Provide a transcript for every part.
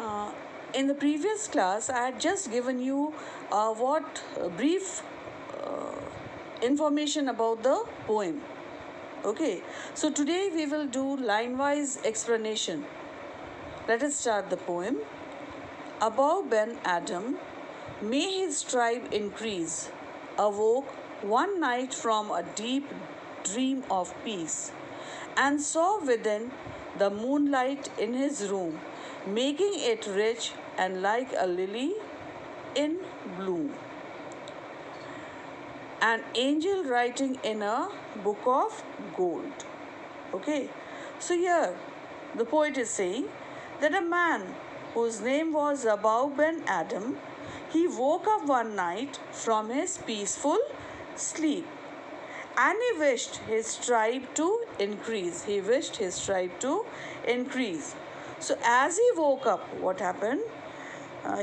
Uh, in the previous class, I had just given you brief information about the poem. Okay, so today we will do line-wise explanation. Let us start the poem. Above Ben Adhem, may his tribe increase, awoke one night from a deep dream of peace, and saw within the moonlight in his room, making it rich and like a lily in bloom. An angel writing in a book of gold. Okay, so here the poet is saying that a man whose name was Abou Ben Adhem, he woke up one night from his peaceful sleep and he wished his tribe to increase. He wished his tribe to increase. So as he woke up, what happened?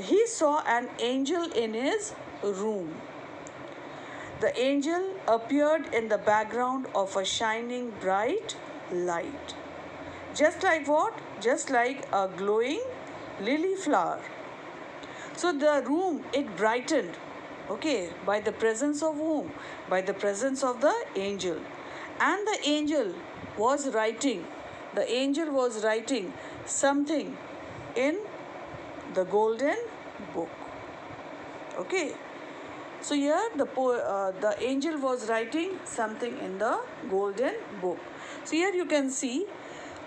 He saw an angel in his room. The angel appeared in the background of a shining bright light. Just like what? Just like a glowing lily flower. So the room, it brightened. Okay, by the presence of whom? By the presence of the angel. And the angel was writing. The angel was writing something in the golden book. Okay. So here the angel was writing something in the golden book. So here you can see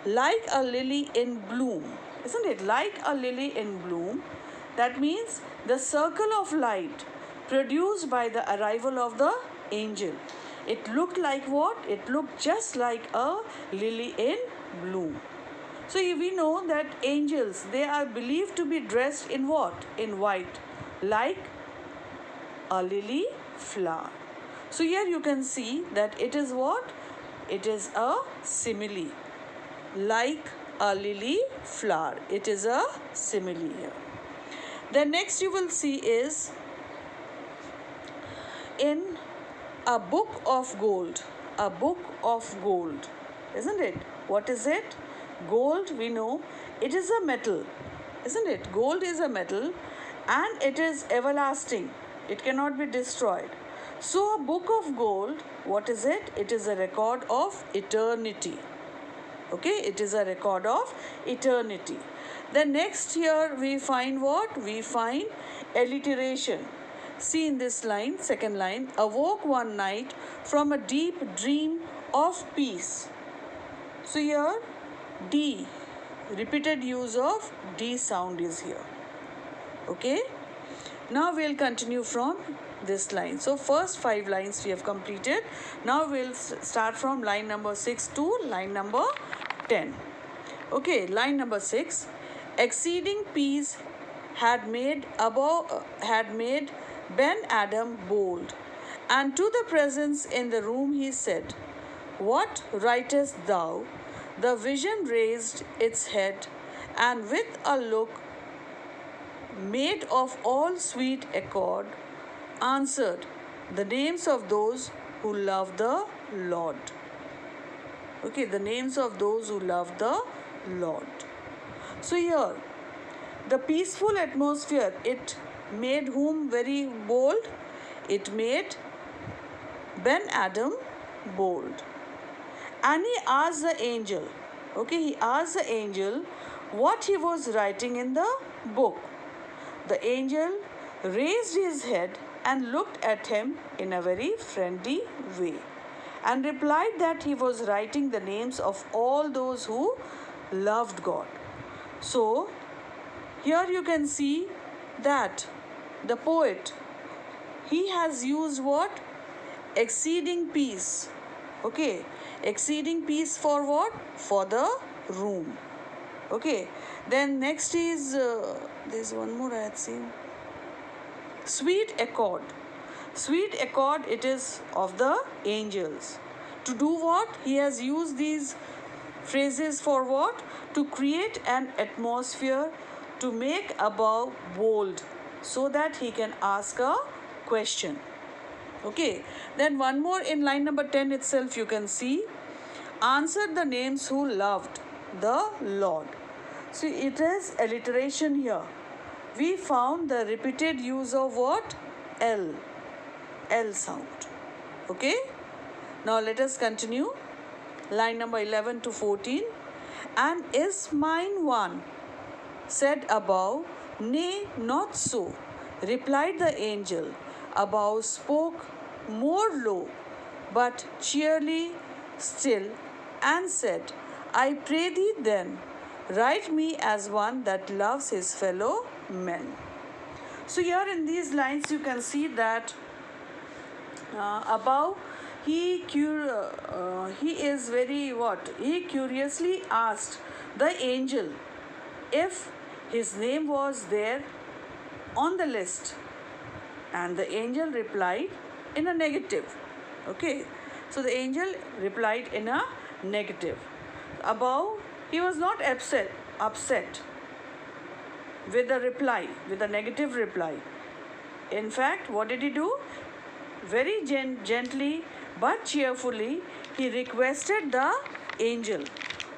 like a lily in bloom. Isn't it? Like a lily in bloom. That means the circle of light produced by the arrival of the angel. It looked like what? It looked just like a lily in bloom. So we know that angels, they are believed to be dressed in what? In white. Like a lily flower. So here you can see that it is what? It is a simile. Like a lily flower. It is a simile here. The next you will see is in a book of gold. A book of gold. Isn't it? What is it? Gold, we know, it is a metal. Isn't it? Gold is a metal and it is everlasting. It cannot be destroyed. So a book of gold, what is it? It is a record of eternity. Okay, it is a record of eternity. The next here we find what? We find alliteration. See in this line, second line, awoke one night from a deep dream of peace. So here D, repeated use of D sound is here. Okay. Now we'll continue from this line. So first 5 lines we have completed. Now we'll start from line number 6 to line number 10. Okay, line number 6. Exceeding peace had made Ben Adhem bold, and to the presence in the room he said, "What writest thou?" The vision raised its head, and with a look made of all sweet accord, answered, "The names of those who love the Lord." Okay, the names of those who love the Lord. So here, the peaceful atmosphere, it made whom very bold? It made Ben Adhem bold. And he asked the angel, okay, he asked the angel what he was writing in the book. The angel raised his head and looked at him in a very friendly way and replied that he was writing the names of all those who loved God. So, here you can see that the poet, he has used what? Exceeding peace. Okay, exceeding peace for what? For the room. Okay, then next is, there's one more I had seen. Sweet accord. Sweet accord, it is of the angels. To do what? He has used these phrases for what? To create an atmosphere, to make Abou bold so that he can ask a question. Okay, then one more in line number 10 itself you can see. Answered the names who loved the Lord. See, it is alliteration here. We found the repeated use of what? L. L sound. Okay? Now let us continue. Line number 11 to 14. And is mine one, said above, nay, not so, replied the angel. Above spoke more low, but cheerily still, and said, I pray thee then, write me as one that loves his fellow men. So here in these lines you can see that above he is very what? He curiously asked the angel if his name was there on the list, and the angel replied in a negative. Okay, so the angel replied in a negative. Above, he was not upset with the reply, with a negative reply. In fact, what did he do? Very gently but cheerfully, he requested the angel.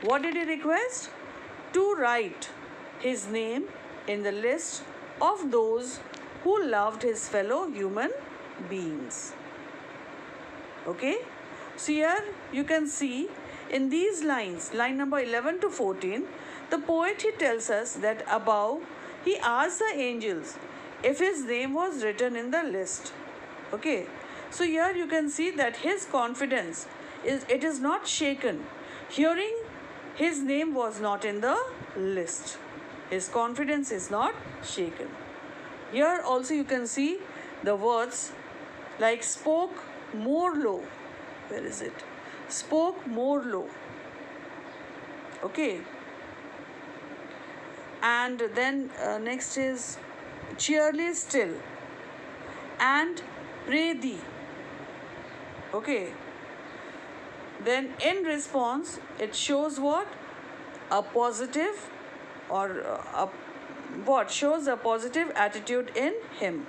What did he request? To write his name in the list of those who loved his fellow human beings. Okay? So here you can see in these lines, line number 11 to 14, the poet, he tells us that above, he asked the angels if his name was written in the list. Okay? So here you can see that his confidence is not shaken. Hearing his name was not in the list. His confidence is not shaken. Here also you can see the words like spoke more low. Where is it? Spoke more low. Okay. And then next is cheerly still and pray thee. Okay. Then in response, it shows what? A positive or what shows a positive attitude in him.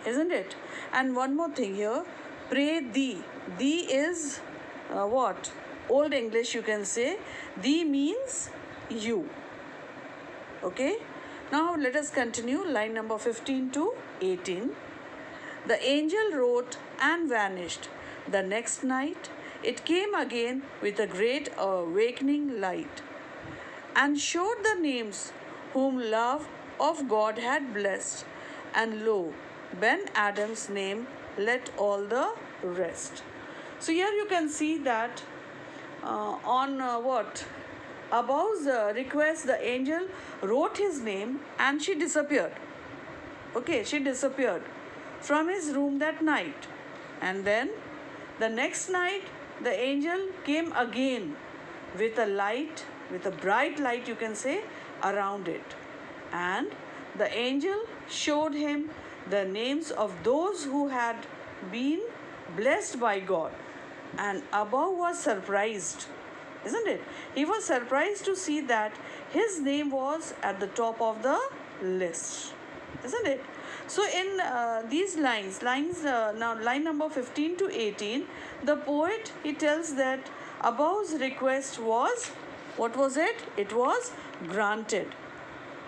Isn't it? And one more thing here. Pray thee. Thee is what? Old English you can say. Thee means you. Okay. Now let us continue. Line number 15 to 18. The angel wrote and vanished. The next night it came again with a great awakening light, and showed the names whom love of God had blessed. And lo, Ben Adhem's name let all the rest. So here you can see that on what? Above's request, the angel wrote his name and she disappeared. Okay, she disappeared from his room that night. And then the next night, the angel came again with a light, with a bright light you can say, around it. And the angel showed him the names of those who had been blessed by God. And Abou was surprised, isn't it? He was surprised to see that his name was at the top of the list, isn't it? So in these lines, now line number 15 to 18, the poet, he tells that Abou's request was, what was it? It was granted.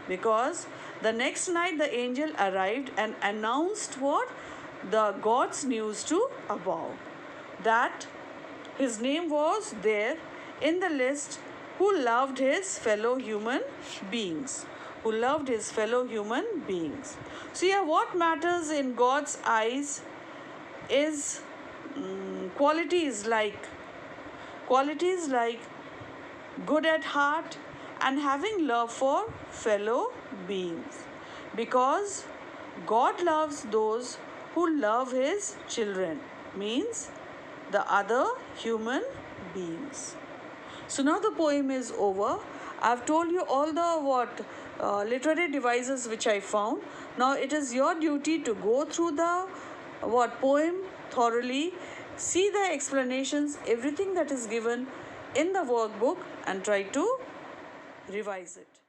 Because the next night the angel arrived and announced what? The God's news to Abou. That his name was there in the list who loved his fellow human beings. Who loved his fellow human beings. So yeah, what matters in God's eyes is qualities like good at heart and having love for fellow beings. Because God loves those who love his children, means the other human beings. So now the poem is over. I've told you all the literary devices which I found. Now it is your duty to go through the poem thoroughly, see the explanations, everything that is given in the workbook, and try to revise it.